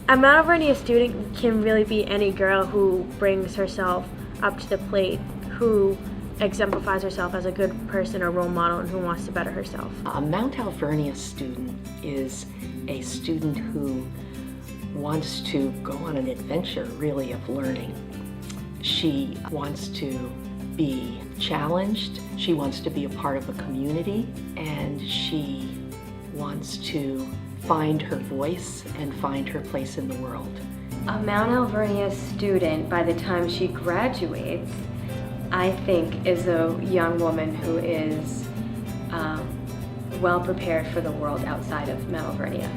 A Mount Alvernia student can really be any girl who brings herself up to the plate, who exemplifies herself as a good person or role model and who wants to better herself. A Mount Alvernia student is a student who wants to go on an adventure, really, of learning. She wants to be challenged, she wants to be a part of a community, and she wants to find her voice and find her place in the world. A Mount Alvernia student, by the time she graduates, I think is a young woman who is well prepared for the world outside of Mount Alvernia.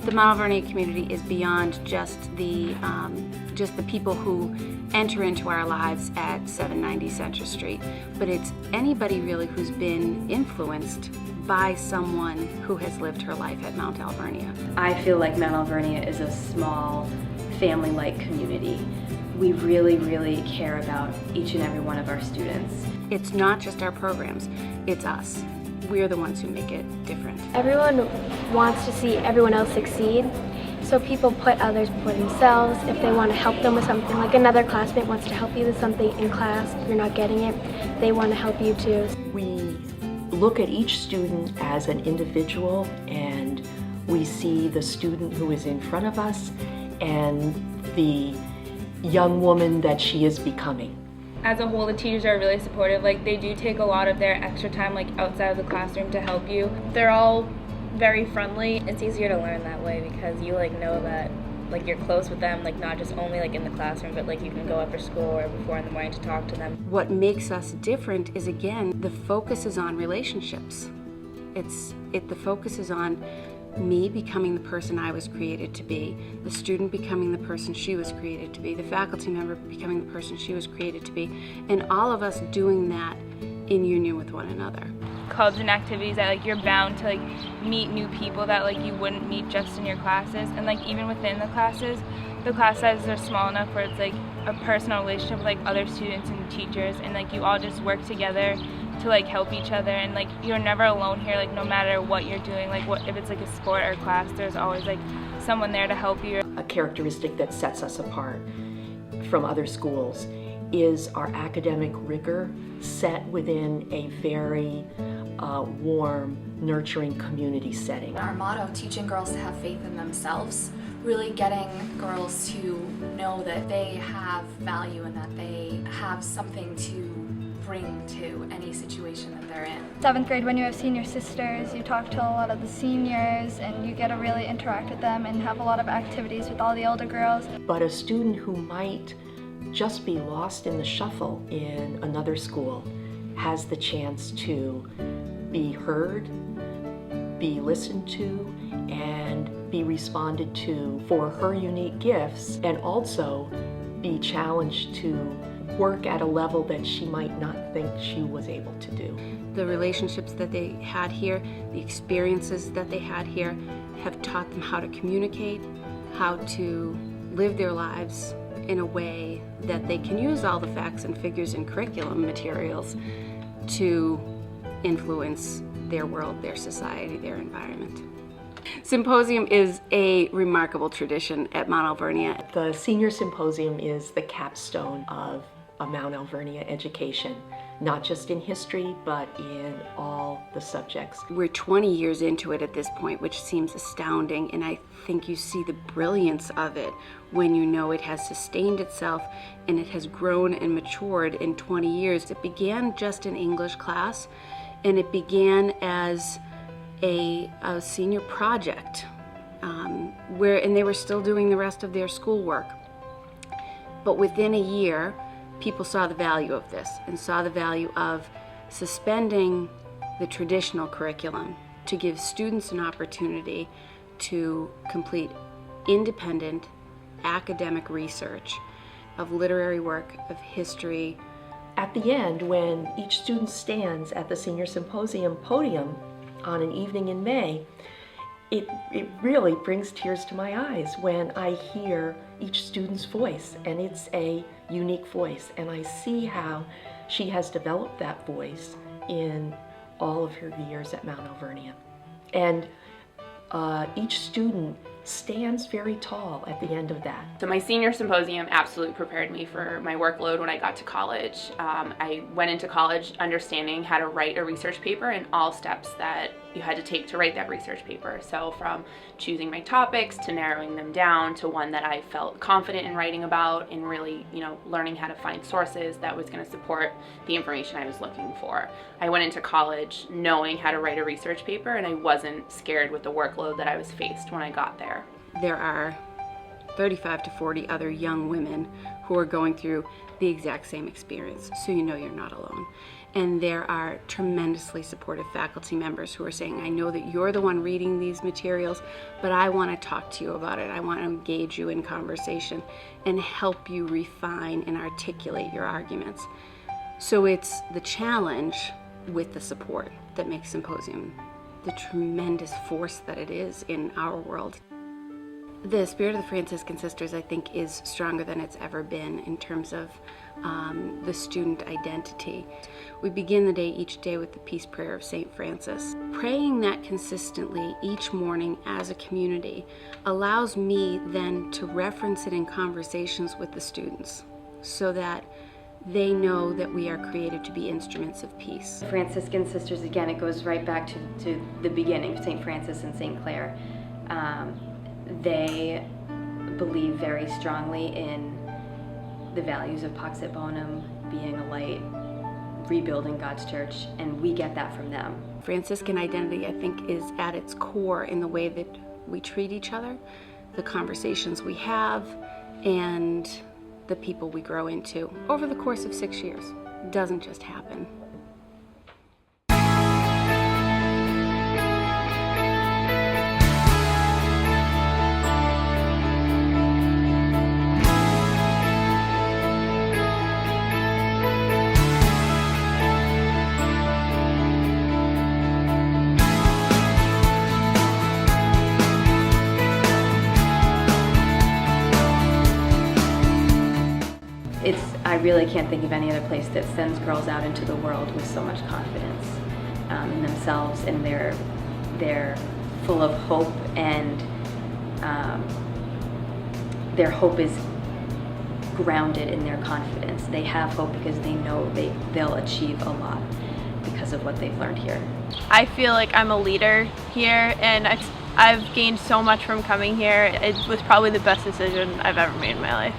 The Mount Alvernia community is beyond just the people who enter into our lives at 790 Central Street, but it's anybody really who's been influenced by someone who has lived her life at Mount Alvernia. I feel like Mount Alvernia is a small, family-like community. We really, really care about each and every one of our students. It's not just our programs, it's us. We're the ones who make it different. Everyone wants to see everyone else succeed, so people put others before themselves. If they want to help them with something, like another classmate wants to help you with something in class, you're not getting it, they want to help you too. We look at each student as an individual, and we see the student who is in front of us and the young woman that she is becoming. As a whole, the teachers are really supportive. Like, they do take a lot of their extra time, like, outside of the classroom to help you. They're all very friendly. It's easier to learn that way because you know that you're close with them, not just only in the classroom, but you can go after school or before in the morning to talk to them. What makes us different is, again, the focus is on relationships. The focus is on me becoming the person I was created to be, the student becoming the person she was created to be, the faculty member becoming the person she was created to be, and all of us doing that in union with one another. Clubs and activities that you're bound to meet new people that you wouldn't meet just in your classes, and even within the classes, the class sizes are small enough where it's a personal relationship with other students and teachers, and you all just work together to help each other, and you're never alone here, no matter what you're doing, if it's a sport or class, there's always someone there to help you. A characteristic that sets us apart from other schools is our academic rigor set within a very warm, nurturing community setting. Our motto, teaching girls to have faith in themselves, really getting girls to know that they have value and that they have something to bring to any situation that they're in. 7th grade, when you have senior sisters, you talk to a lot of the seniors and you get to really interact with them and have a lot of activities with all the older girls. But a student who might just be lost in the shuffle in another school has the chance to be heard, be listened to, and be responded to for her unique gifts, and also be challenged to work at a level that she might not think she was able to do. The relationships that they had here, the experiences that they had here, have taught them how to communicate, how to live their lives in a way that they can use all the facts and figures and curriculum materials to influence their world, their society, their environment. Symposium is a remarkable tradition at Mount Alvernia. The Senior Symposium is the capstone of a Mount Alvernia education, not just in history, but in all the subjects. We're 20 years into it at this point, which seems astounding, and I think you see the brilliance of it when you know it has sustained itself and it has grown and matured in 20 years. It began just an English class, and it began as a senior project, and they were still doing the rest of their schoolwork. But within a year, people saw the value of this and saw the value of suspending the traditional curriculum to give students an opportunity to complete independent academic research of literary work, of history. At the end, when each student stands at the Senior Symposium podium on an evening in May, it really brings tears to my eyes when I hear each student's voice, and it's a unique voice, and I see how she has developed that voice in all of her years at Mount Alvernia. And each student stands very tall at the end of that. So my senior symposium absolutely prepared me for my workload when I got to college. I went into college understanding how to write a research paper and all steps that you had to take to write that research paper. So from choosing my topics to narrowing them down to one that I felt confident in writing about, and really, learning how to find sources that was going to support the information I was looking for. I went into college knowing how to write a research paper, and I wasn't scared with the workload that I was faced when I got there. There are 35 to 40 other young women who are going through the exact same experience, so you know you're not alone. And there are tremendously supportive faculty members who are saying, I know that you're the one reading these materials, but I want to talk to you about it. I want to engage you in conversation and help you refine and articulate your arguments. So it's the challenge with the support that makes Symposium the tremendous force that it is in our world. The spirit of the Franciscan Sisters, I think, is stronger than it's ever been in terms of the student identity. We begin the day each day with the peace prayer of St. Francis. Praying that consistently each morning as a community allows me then to reference it in conversations with the students so that they know that we are created to be instruments of peace. Franciscan Sisters, again, it goes right back to the beginning, St. Francis and St. Clare. They believe very strongly in the values of Pax et Bonum, being a light, rebuilding God's church, and we get that from them. Franciscan identity, I think, is at its core in the way that we treat each other, the conversations we have, and the people we grow into over the course of 6 years. It doesn't just happen. I really can't think of any other place that sends girls out into the world with so much confidence in themselves, and they're full of hope, and their hope is grounded in their confidence. They have hope because they know they'll achieve a lot because of what they've learned here. I feel like I'm a leader here, and I've gained so much from coming here. It was probably the best decision I've ever made in my life.